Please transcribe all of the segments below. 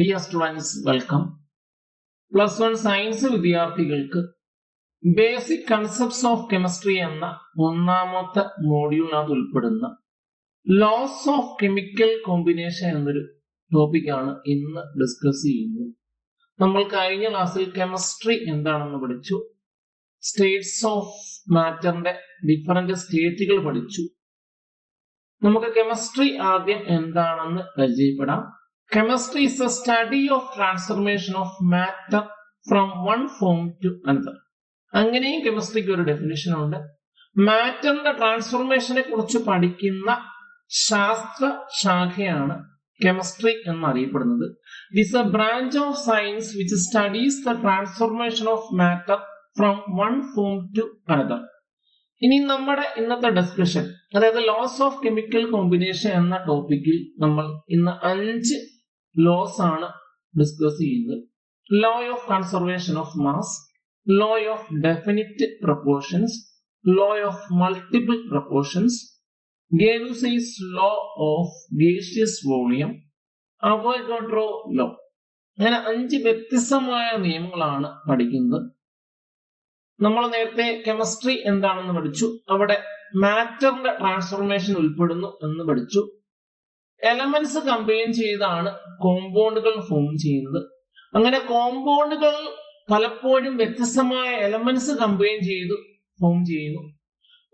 Dear students, welcome. Plus 1 science വിദ്യാർത്ഥികൾക്ക് basic concepts of chemistry എന്ന ഒന്നാമത്തെ മോഡ്യൂളിനകത്ത് ഉൾപ്പെടുന്ന ലോസ് ഓഫ് കെമിക്കൽ കോമ്പിനേഷൻ എന്നൊരു ടോപ്പിക്കാണ് ഇന്ന് ഡിസ്കസ് ചെയ്യുന്നത്. നമ്മൾ കഴിഞ്ഞ ക്ലാസ്സിൽ കെമിസ്ട്രി എന്താണെന്ന് പഠിച്ചു, സ്റ്റേറ്റ്സ് ഓഫ് മാറ്ററിന്റെ ഡിഫറെന്റ് സ്റ്റേറ്റുകൾ പഠിച്ചു. നമുക്ക് കെമിസ്ട്രി ആദ്യം എന്താണെന്ന് പരിചയപ്പെടാം. Chemistry is a study of transformation of matter from one form to another. അങ്ങനെയും കെമിസ്ട്രിക്ക് ഒരു ഡെഫിനിഷൻ ഉണ്ട്. മാറ്ററിന്റെ ട്രാൻസ്ഫോർമേഷനെ കുറിച്ച് പഠിക്കുന്ന ശാസ്ത്ര ശാഖയാണ് കെമിസ്ട്രി എന്നറിയപ്പെടുന്നത്. It is a branch of science which studies the transformation of matter from one form to another. ഇനി നമ്മുടെ ഇന്നത്തെ ഡിസ്കഷൻ, അതായത് ലോസ് ഓഫ് കെമിക്കൽ കോമ്പിനേഷൻ എന്ന ടോപ്പിക്കിൽ നമ്മൾ ഇന്ന് 5 ലോസ് ആണ് ഡിസ്കസ് ചെയ്യുന്നത്. Law of conservation of mass, law of definite proportions, law of multiple proportions, Gay Lussac law of gaseous volume, Avogadro law. അങ്ങനെ 5 വ്യത്യസ്തമായ നിയമങ്ങളാണ് പഠിക്കുന്നത്. നമ്മൾ നേരത്തെ കെമിസ്ട്രി എന്താണെന്ന് പഠിച്ചു, അവിടെ മാറ്ററിന്റെ ട്രാൻസ്ഫോർമേഷൻ ഉൾപ്പെടുന്നു എന്ന് പഠിച്ചു. എലമെന്റ്സ് കമ്പൈൻ ചെയ്താണ് കോമ്പൗണ്ടുകൾ ഫോം ചെയ്യുന്നത്. അങ്ങനെ കോമ്പൗണ്ടുകൾ പലപ്പോഴും വ്യത്യസ്തമായ എലമെന്റ്സ് കമ്പൈൻ ചെയ്ത് ഫോം ചെയ്യുന്നു.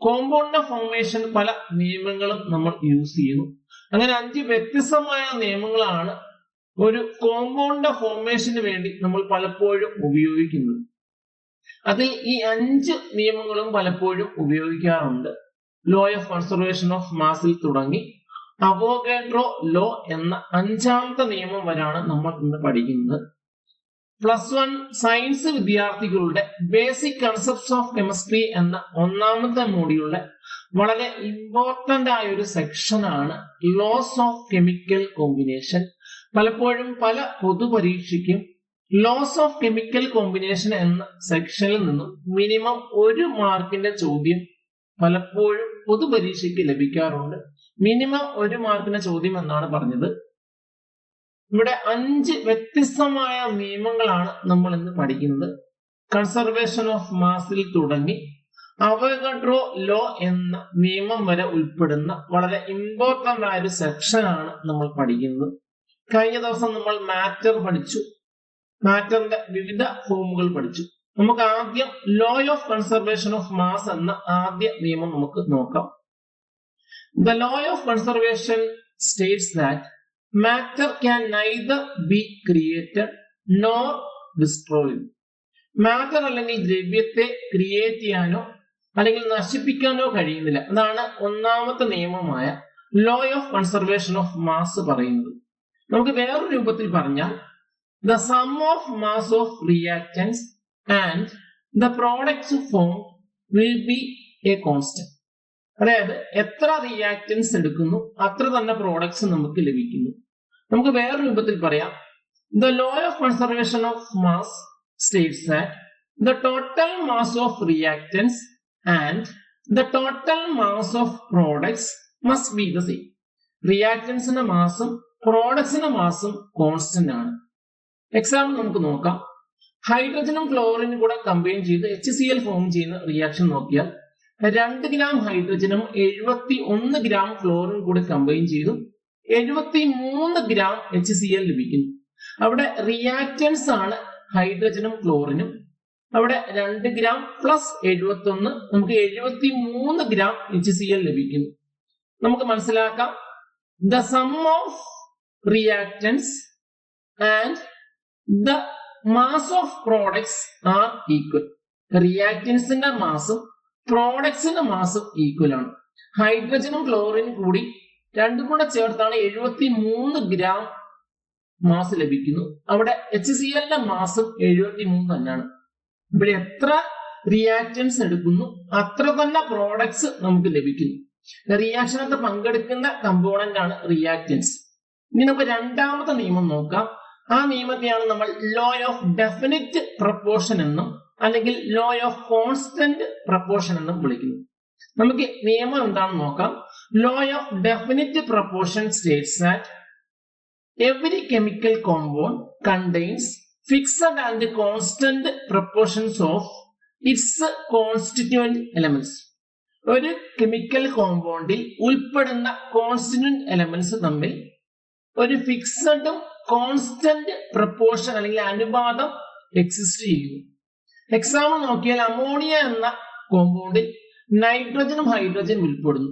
കോമ്പൗണ്ടിന്റെ ഫോർമേഷൻ പല നിയമങ്ങളും നമ്മൾ യൂസ് ചെയ്യുന്നു. അങ്ങനെ 5 വ്യത്യസ്തമായ നിയമങ്ങളാണ് ഒരു കോമ്പൗണ്ടിന്റെ ഫോർമേഷന് വേണ്ടി നമ്മൾ പലപ്പോഴും ഉപയോഗിക്കുന്നത്. അതിൽ ഈ 5 നിയമങ്ങളും പലപ്പോഴും ഉപയോഗിക്കാറുണ്ട്. ലോ ഓഫ് കൺസർവേഷൻ ഓഫ് മാസിൽ തുടങ്ങി അവോഗാഡ്രോ ലോ എന്ന 5ാമത്തെ നിയമം വരെയാണ് നമ്മൾ ഇന്ന് പഠിക്കുന്നത്. പ്ലസ് 1 സയൻസ് വിദ്യാർത്ഥികളുടെ ബേസിക് കൺസെപ്റ്റ്സ് ഓഫ് കെമിസ്ട്രി എന്ന ഒന്നാമത്തെ മോഡ്യൂളിലെ വളരെ ഇമ്പോർട്ടന്റ് ആയ ഒരു സെക്ഷനാണ് ലോസ് ഓഫ് കെമിക്കൽ കോമ്പിനേഷൻ. പലപ്പോഴും പല പൊതുപരീക്ഷയ്ക്കും ലോസ് ഓഫ് കെമിക്കൽ കോമ്പിനേഷൻ എന്ന സെക്ഷനിൽ നിന്നും മിനിമം 1 മാർക്കിന്റെ ചോദ്യം പലപ്പോഴും പൊതുപരീക്ഷയ്ക്ക് ലഭിക്കാറുണ്ട്. മിനിമം 1 മാർക്കിന്റെ ചോദ്യം എന്നാണ് പറഞ്ഞത്. ഇവിടെ 5 വ്യത്യസ്തമായ നിയമങ്ങളാണ് നമ്മൾ ഇന്ന് പഠിക്കുന്നത്. കൺസർവേഷൻ ഓഫ് മാസിൽ തുടങ്ങി അവോഗാഡ്രോ ലോ എന്ന നിയമം വരെ ഉൾപ്പെടുന്ന വളരെ ഇമ്പോർട്ടന്റ് ആയ ഒരു സെക്ഷനാണ് നമ്മൾ പഠിക്കുന്നത്. കഴിഞ്ഞ ദിവസം നമ്മൾ മാറ്റർ പഠിച്ചു, മാറ്ററിന്റെ വിവിധ ഫോമുകൾ പഠിച്ചു. നമുക്ക് ആദ്യം law of conservation of mass എന്ന ആദ്യ നിയമം നമുക്ക് നോക്കാം. The law of conservation states that matter can neither be created nor destroyed. Matter അല്ലെങ്കിൽ ദ്രവ്യത്തെ ക്രിയേറ്റ് ചെയ്യാനോ അല്ലെങ്കിൽ നശിപ്പിക്കാനോ കഴിയുന്നില്ല. അതാണ് ഒന്നാമത്തെ നിയമമായ law of conservation of mass പറയുന്നത്. നമുക്ക് വേറൊരു രൂപത്തിൽ പറഞ്ഞാൽ the sum of mass of reactants and the products formed will be a constant. അതായത് എത്ര റിയാക്ടൻസ് എടുക്കുന്നു അത്ര തന്നെ പ്രോഡക്ട്സ് നമുക്ക് ലഭിക്കുന്നു. നമുക്ക് വേറൊരു രൂപത്തിൽ പറയാം, the law of conservation of mass states that the total mass of reactants and the total mass of products must be the same. റിയാക്ടൻസിന്റെ മാസും പ്രോഡക്ട്സിന്റെ മാസും കോൺസ്റ്റന്റ് ആണ്. എക്സാമ്പിൾ നമുക്ക് നോക്കാം. ഹൈഡ്രജനും ക്ലോറിനും കൂടെ കമ്പൈൻ ചെയ്ത് HCl ഫോം ചെയ്യുന്ന റിയാക്ഷൻ നോക്കിയാൽ 2 ഗ്രാം ഹൈഡ്രജനും 71 ഗ്രാം ക്ലോറിനും കൂടി കമ്പൈൻ ചെയ്തു 73 ഗ്രാം HCl ലഭിക്കുന്നു. അവിടെ റിയാക്റ്റൻസ് ആണ് ഹൈഡ്രജനും ക്ലോറിനും. അവിടെ 2 ഗ്രാം പ്ലസ് 71 നമുക്ക് 73 ഗ്രാം HCl ലഭിക്കുന്നു. നമുക്ക് മനസ്സിലാക്കാം, the sum of reactants and the mass of products are equal. റിയാക്റ്റൻസിന്റെ മാസും പ്രോഡക്ട്സിന്റെ മാസും ഈക്വൽ ആണ്. ഹൈഡ്രജനും ക്ലോറിനും കൂടി രണ്ടും കൂടെ ചേർത്താണ് 73 ഗ്രാം മാസ് ലഭിക്കുന്നു. അവിടെ HClന്റെ മാസും 73 തന്നെയാണ്. ഇവിടെ എത്ര റിയാക്റ്റൻസ് എടുക്കുന്നു അത്ര തന്നെ പ്രോഡക്ട്സ് നമുക്ക് ലഭിക്കുന്നു. റിയാക്ഷനകത്ത് പങ്കെടുക്കുന്ന കമ്പോണന്റ് ആണ് റിയാക്റ്റൻസ്. ഇനി നമുക്ക് 2ാമത്തെ നിയമം നോക്കാം. ആ നിയമത്തെയാണ് നമ്മൾ ലോ ഓഫ് ഡെഫിനിറ്റ് പ്രൊപ്പോർഷൻ എന്നും അല്ലെങ്കിൽ ലോ ഓഫ് കോൺസ്റ്റന്റ് പ്രൊപ്പോർഷൻ എന്നും വിളിക്കുന്നു. നമുക്ക് നിയമം എന്താണെന്ന് നോക്കാം. Law of definite proportion States that every chemical compound contains fixed and constant proportions of its constituent elements. ഒരു കെമിക്കൽ കോമ്പൗണ്ടിൽ ഉൾപ്പെടുന്ന കോൺസ്റ്റിറ്റ്യൂന്റ് എലമെന്റ്സ് തമ്മിൽ ഒരു ഫിക്സഡും കോൺസ്റ്റന്റ് പ്രപ്പോർഷൻ അല്ലെങ്കിൽ അനുപാതം എക്സിസ്റ്റ് ചെയ്യുന്നു. എക്സാമ്പിൾ നോക്കിയാൽ അമോണിയ എന്ന കോമ്പൗണ്ടിൽ നൈട്രജനും ഹൈഡ്രജനും ഉൾപ്പെടുന്നു.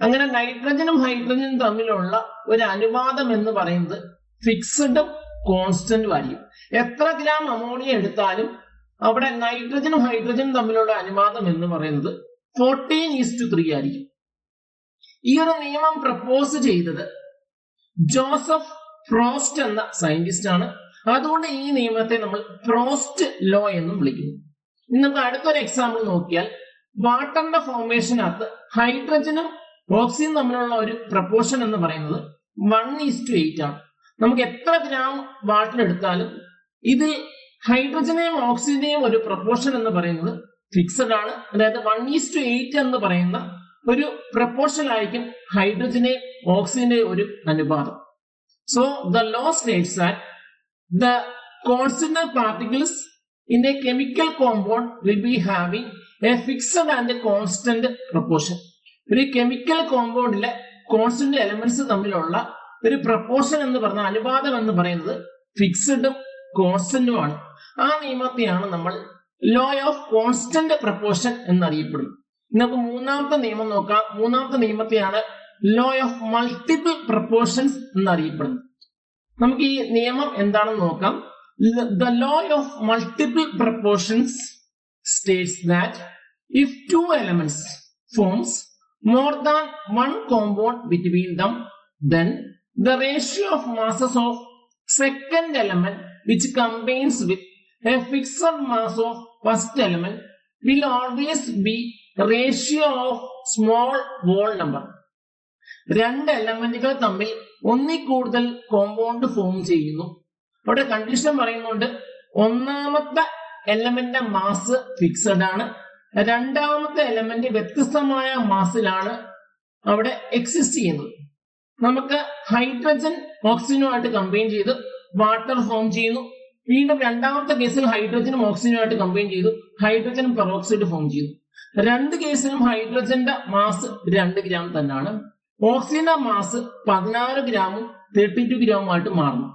അങ്ങനെ നൈട്രജനും ഹൈഡ്രജനും തമ്മിലുള്ള ഒരു അനുപാതം എന്ന് പറയുന്നത് ഫിക്സഡും കോൺസ്റ്റന്റും ആയിരിക്കും. എത്ര ഗ്രാം അമോണിയ എടുത്താലും അവിടെ നൈട്രജനും ഹൈഡ്രജനും തമ്മിലുള്ള അനുപാതം എന്ന് പറയുന്നത് 14:3 ആയിരിക്കും. ഈ ഒരു നിയമം പ്രപ്പോസ് ചെയ്തത് ജോസഫ് ഫ്രോസ്റ്റ് എന്ന സയന്റിസ്റ്റ് ആണ്. അതുകൊണ്ട് ഈ നിയമത്തെ നമ്മൾ ഫ്രോസ്റ്റ് ലോ എന്നും വിളിക്കുന്നു. ഇനി നമുക്ക് അടുത്തൊരു എക്സാമ്പിൾ നോക്കിയാൽ വാട്ടറിന്റെ ഫോർമേഷനകത്ത് ഹൈഡ്രജനും ഓക്സിജനും തമ്മിലുള്ള ഒരു പ്രപ്പോർഷൻ എന്ന് പറയുന്നത് 1:8 ആണ്. നമുക്ക് എത്ര ഗ്രാം വാട്ടർ എടുത്താലും ഇതിൽ ഹൈഡ്രജനെയും ഓക്സിജനെയും ഒരു പ്രപ്പോർഷൻ എന്ന് പറയുന്നത് ഫിക്സഡ് ആണ്. അതായത് 1:8 എന്ന് പറയുന്ന ഒരു പ്രപ്പോർഷൻ ആയിരിക്കും ഹൈഡ്രജനെയും ഓക്സിജന്റെയും ഒരു അനുപാതം. So the law states that the constituent particles in a chemical compound will be having a fixed and constant proportion. ഒരു കെമിക്കൽ കോമ്പൗണ്ടിലെ കോൺസ്റ്റന്റ് എലമെന്റ്സ് തമ്മിലുള്ള ഒരു പ്രപ്പോർഷൻ എന്ന് പറഞ്ഞ അനുപാതം എന്ന് പറയുന്നത് ഫിക്സഡും കോൺസ്റ്റന്റും ആണ്. ആ നിയമത്തെയാണ് നമ്മൾ ലോ ഓഫ് കോൺസ്റ്റന്റ് പ്രപ്പോർഷൻ എന്നറിയപ്പെടുന്നത്. നമുക്ക് മൂന്നാമത്തെ നിയമം നോക്കാം. മൂന്നാമത്തെ നിയമത്തെയാണ് ലോ ഓഫ് മൾട്ടിപ്പിൾ പ്രപ്പോർഷൻസ് എന്നറിയപ്പെടുന്നത്. നമുക്ക് ഈ നിയമം എന്താണെന്ന് നോക്കാം. The law of multiple proportions states that if two elements forms more than one compound between them, then the ratio of masses of second element which combines with a fixed mass of first element will always be ratio of small whole number. രണ്ട് എലമെന്റുകൾ തമ്മിൽ ഒന്നിൽ കൂടുതൽ compound form ചെയ്യുന്നു. അവിടെ condition പറയുന്നുണ്ട്, ഒന്നാമത്തെ എലമെന്റിന്റെ mass fixed ആണ്, രണ്ടാമത്തെ എലമെന്റ് വ്യത്യസ്തമായ മാസിലാണ് അവിടെ എക്സിസ്റ്റ് ചെയ്യുന്നത്. നമുക്ക് ഹൈഡ്രജൻ ഓക്സിജനുമായിട്ട് കമ്പൈൻ ചെയ്ത് വാട്ടർ ഫോം ചെയ്യുന്നു. വീണ്ടും രണ്ടാമത്തെ കേസിൽ ഹൈഡ്രജനും ഓക്സിജനുമായിട്ട് കമ്പൈൻ ചെയ്തു ഹൈഡ്രജൻ പെറോക്സൈഡ് ഫോം ചെയ്യുന്നു. രണ്ട് കേസിലും ഹൈഡ്രജന്റെ മാസ് 2 ഗ്രാം തന്നെയാണ്. ഓക്സിജന്റെ മാസ് 16 ഗ്രാമും 32 ഗ്രാമുമായിട്ട് മാറുന്നു.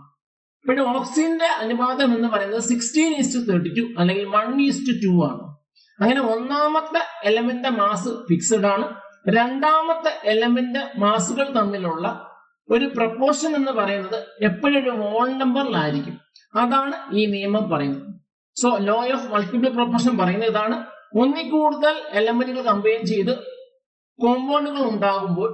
പിന്നെ ഓക്സിജന്റെ അനുപാതം എന്ന് പറയുന്നത് 16:32 അല്ലെങ്കിൽ 1:2 ആണ്. അങ്ങനെ ഒന്നാമത്തെ എലമെന്റിന്റെ മാസ് ഫിക്സഡ് ആണ്, രണ്ടാമത്തെ എലമെന്റ് മാസുകൾ തമ്മിലുള്ള ഒരു പ്രപ്പോർഷൻ എന്ന് പറയുന്നത് എപ്പോഴും ഒരു ഹോൾ നമ്പറിലായിരിക്കും. അതാണ് ഈ നിയമം പറയുന്നത്. So low of multiple proportion പറയുന്നത് ഇതാണ്. ഒന്നിൽ കൂടുതൽ എലമെന്റുകൾ കമ്പൈൻ ചെയ്ത് കോമ്പൗണ്ടുകൾ ഉണ്ടാകുമ്പോൾ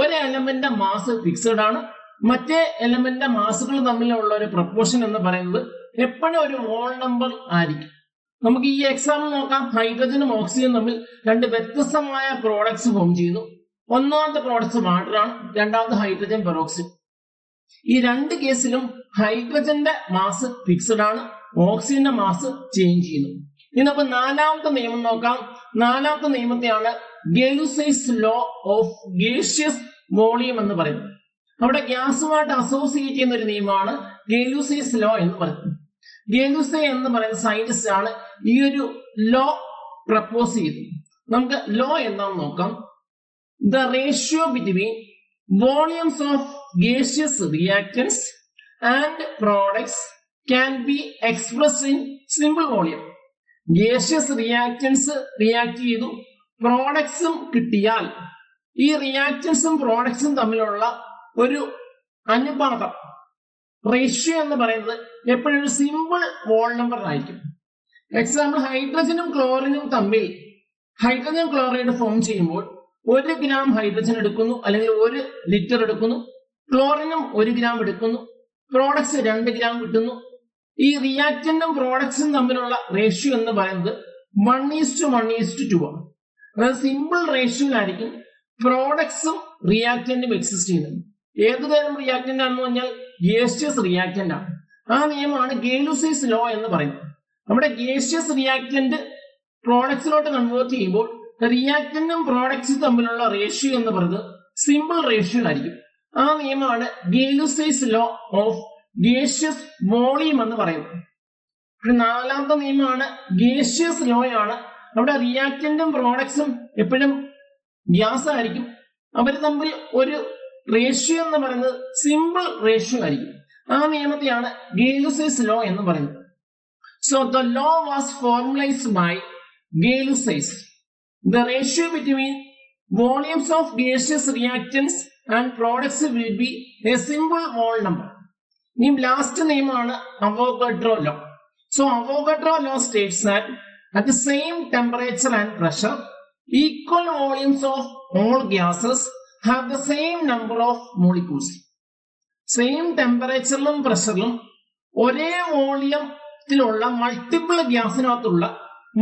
ഒരു എലമെന്റിന്റെ മാസ് ഫിക്സഡ് ആണ്, മറ്റേ എലമെന്റിന്റെ മാസുകൾ തമ്മിലുള്ള ഒരു പ്രപ്പോർഷൻ എന്ന് പറയുന്നത് എപ്പോഴും ഒരു ഹോൾ നമ്പർ ആയിരിക്കും. നമുക്ക് ഈ എക്സാമ്പിൾ നോക്കാം. ഹൈഡ്രജനും ഓക്സിജനും തമ്മിൽ രണ്ട് വ്യത്യസ്തമായ പ്രോഡക്ട്സ് ഫോം ചെയ്യുന്നു. ഒന്നാമത്തെ പ്രോഡക്ട്സ് വാട്ടർ ആണ്, രണ്ടാമത് ഹൈഡ്രജൻ പെറോക്സൈഡ്. ഈ രണ്ട് കേസിലും ഹൈഡ്രജന്റെ മാസ് ഫിക്സഡ് ആണ്, ഓക്സിജന്റെ മാസ് ചേഞ്ച് ചെയ്യുന്നു. ഇനി നമുക്ക് നാലാമത്തെ നിയമം നോക്കാം. നാലാമത്തെ നിയമത്തെയാണ് ഗെലുസൈസ് ലോ ഓഫ് ഗേഷ്യസ് വോളിയം എന്ന് പറയുന്നത്. അവിടെ ഗ്യാസുമായിട്ട് അസോസിയേറ്റ് ചെയ്യുന്ന ഒരു നിയമമാണ് ഗെലുസൈസ് ലോ എന്ന് പറയുന്നത്. ഗെലുസൈ എന്ന് പറയുന്ന സയന്റിസ്റ്റ് ആണ് ഈ ഒരു ലോ പ്രപ്പോസ് ചെയ്തത്. നമുക്ക് ലോ എന്താണെന്ന് നോക്കാം. The ratio between volumes of gaseous reactance and products can be expressed in simple volume. Gaseous reactance react ചെയ്തു, പ്രോഡക്ട്സും കിട്ടിയാൽ ഈ റിയാക്ടൻസും പ്രോഡക്ട്സും തമ്മിലുള്ള ഒരു അനുപാതം റേഷ്യോ എന്ന് പറയുന്നത് എപ്പോഴും ഒരു സിമ്പിൾ വോൾ നമ്പർ ആയിരിക്കും. എക്സാമ്പിൾ ഹൈഡ്രജനും ക്ലോറിനും തമ്മിൽ ഹൈഡ്രജൻ ക്ലോറൈഡ് ഫോം ചെയ്യുമ്പോൾ 1 ഗ്രാം ഹൈഡ്രജൻ എടുക്കുന്നു, അല്ലെങ്കിൽ 1 ലിറ്റർ എടുക്കുന്നു. ക്ലോറിനും 1 ഗ്രാം എടുക്കുന്നു, പ്രോഡക്ട്സ് 2 ഗ്രാം കിട്ടുന്നു. ഈ റിയാക്ടന്റും പ്രോഡക്ട്സും തമ്മിലുള്ള റേഷ്യോ എന്ന് പറയുന്നത് 1:1:2 ആണ്. അതായത് സിമ്പിൾ റേഷ്യോയിലായിരിക്കും പ്രോഡക്ട്സും റിയാക്ടന്റും എക്സിസ്റ്റ് ചെയ്യുന്നത്. ഏത് തരം റിയാക്ടന്റ് ആണെന്ന് പറഞ്ഞാൽ ഗേഷ്യസ് റിയാക്ടന്റ് ആണ്. ആ നിയമമാണ് ഗെലുസൈസ് ലോ എന്ന് പറയുന്നത്. നമ്മുടെ ഗേഷ്യസ് റിയാക്ടന്റ് പ്രോഡക്ട്സിലോട്ട് കൺവേർട്ട് ചെയ്യുമ്പോൾ റിയാക്ടന്റും പ്രോഡക്ട്സും തമ്മിലുള്ള റേഷ്യോ എന്ന് പറയുന്നത് സിമ്പിൾ റേഷ്യോ ആയിരിക്കും. ആ നിയമമാണ് ഗെയിലുസൈസ് ലോ ഓഫ് ഗേഷ്യസ് വോളിയം എന്ന് പറയുന്നത്. നാലാമത്തെ നിയമമാണ് ഗേഷ്യസ് ലോ ആണ്. അവിടെ റിയാക്റ്റന്റും പ്രോഡക്ട്സും എപ്പോഴും ഗ്യാസ് ആയിരിക്കും. അവർ തമ്മിൽ ഒരു റേഷ്യോ എന്ന് പറയുന്നത് സിമ്പിൾ റേഷ്യോ ആയിരിക്കും. ആ നിയമത്തെയാണ് ഗെയിലുസൈസ് ലോ എന്ന് പറയുന്നത്. So the law was formulised by Gay Lussac. The ratio between volumes of gaseous reactants and products will be a simple whole number. ഈ ലാസ്റ്റ് നിയമമാണ് Avogadro law. So Avogadro law states that at the same temperature and pressure, equal volumes of all gases have the same number of molecules. Same ടെമ്പറേച്ചറിലും പ്രഷറിലും ഒരേ വോളിയത്തിലുള്ള multiple ഗ്യാസിനകത്തുള്ള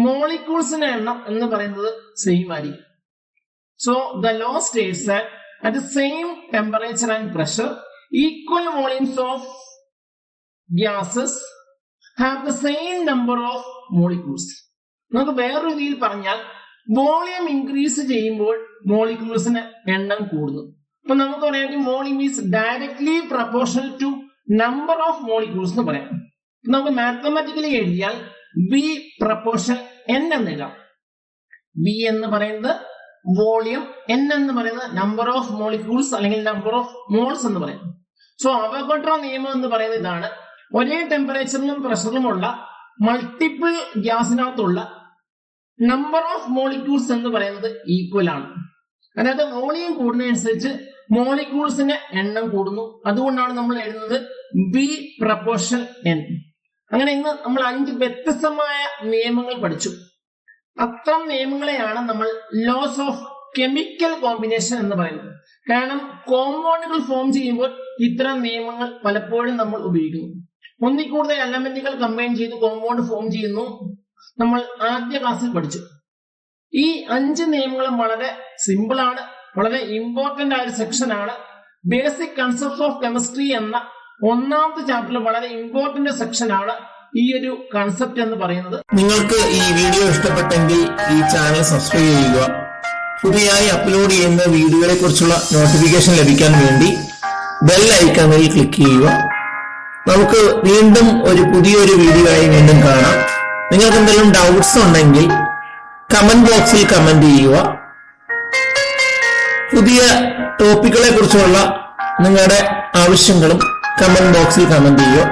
മോളിക്യൂൾസിന്റെ എണ്ണം എന്ന് പറയുന്നത് same ആയിരിക്കും. So the law states that at the same temperature and pressure, equal volumes of gases have the same number of molecules. നമുക്ക് വേറൊരു രീതിയിൽ പറഞ്ഞാൽ വോളിയം ഇൻക്രീസ് ചെയ്യുമ്പോൾ മോളിക്യൂൾസിന് എണ്ണം കൂടുന്നു. അപ്പൊ നമുക്ക് പറയാം volume is directly proportional to number of molecules എന്ന് പറയാം. നമുക്ക് മാത്തമാറ്റിക്കലി എഴുതിയാൽ ബി പ്രൊപ്പോർഷൻ എൻ എന്ന് എഴുതാം. ബി എന്ന് പറയുന്നത് വോളിയം, എൻ എന്ന് പറയുന്നത് നമ്പർ ഓഫ് മോളിക്യൂൾസ് അല്ലെങ്കിൽ നമ്പർ ഓഫ് മോൾസ് എന്ന് പറയും. സോ അവോഗാഡ്രോ നിയമം എന്ന് പറയുന്നത് ഇതാണ്. ഒരേ ടെമ്പറേച്ചറിലും പ്രഷറിലുമുള്ള മൾട്ടിപ്പിൾ ഗ്യാസിനകത്തുള്ള നമ്പർ ഓഫ് മോളിക്യൂൾസ് എന്ന് പറയുന്നത് ഈക്വൽ ആണ്. അതായത് വോളിയം കൂടുന്നതനുസരിച്ച് മോളിക്യൂൾസിന്റെ എണ്ണം കൂടുന്നു. അതുകൊണ്ടാണ് നമ്മൾ എഴുതുന്നത് ബി പ്രൊപ്പോർഷൻ എൻ. അങ്ങനെ ഇന്ന് നമ്മൾ 5 വ്യത്യസ്തമായ നിയമങ്ങൾ പഠിച്ചു. അത്തരം നിയമങ്ങളെയാണ് നമ്മൾ ലോസ് ഓഫ് കെമിക്കൽ കോമ്പിനേഷൻ എന്ന് പറയുന്നത്. കാരണം കോമ്പൗണ്ടുകൾ ഫോം ചെയ്യുമ്പോൾ ഇത്തരം നിയമങ്ങൾ പലപ്പോഴും നമ്മൾ ഉപയോഗിക്കുന്നു. ഒന്നിൽ കൂടുതൽ എലമെന്റുകൾ കമ്പൈൻ ചെയ്ത് കോമ്പൗണ്ട് ഫോം ചെയ്യുന്നു. നമ്മൾ ആദ്യ ക്ലാസ്സിൽ പഠിച്ചു. ഈ 5 നിയമങ്ങളും വളരെ സിമ്പിൾ ആണ്, വളരെ ഇമ്പോർട്ടന്റ് ആയ ഒരു സെക്ഷൻ ആണ്. ബേസിക് കൺസെപ്റ്റ്സ് ഓഫ് കെമിസ്ട്രി എന്ന 1ാമത്തെ ചാപ്റ്ററിൽ വളരെ ഇമ്പോർട്ടന്റ് സെക്ഷൻ ആണ് ഈ ഒരു കൺസെപ്റ്റ് എന്ന് പറയുന്നത്. നിങ്ങൾക്ക് ഈ വീഡിയോ ഇഷ്ടപ്പെട്ടെങ്കിൽ ഈ ചാനൽ സബ്സ്ക്രൈബ് ചെയ്യുക. പുതിയതായി അപ്ലോഡ് ചെയ്യുന്ന വീഡിയോകളെ കുറിച്ചുള്ള നോട്ടിഫിക്കേഷൻ ലഭിക്കാൻ വേണ്ടി ബെൽ ഐക്കണിൽ ക്ലിക്ക് ചെയ്യുക. നമുക്ക് വീണ്ടും പുതിയൊരു വീഡിയോ ആയി വീണ്ടും കാണാം. നിങ്ങൾക്ക് എന്തെങ്കിലും ഡൗട്ട്സ് ഉണ്ടെങ്കിൽ കമന്റ് ബോക്സിൽ കമന്റ് ചെയ്യുക. പുതിയ ടോപ്പിക്കുകളെ കുറിച്ചുള്ള നിങ്ങളുടെ ആവശ്യങ്ങളും കമന്റ് ബോക്സിൽ കമന്റ് ചെയ്യുക.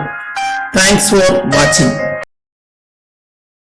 Thanks for watching.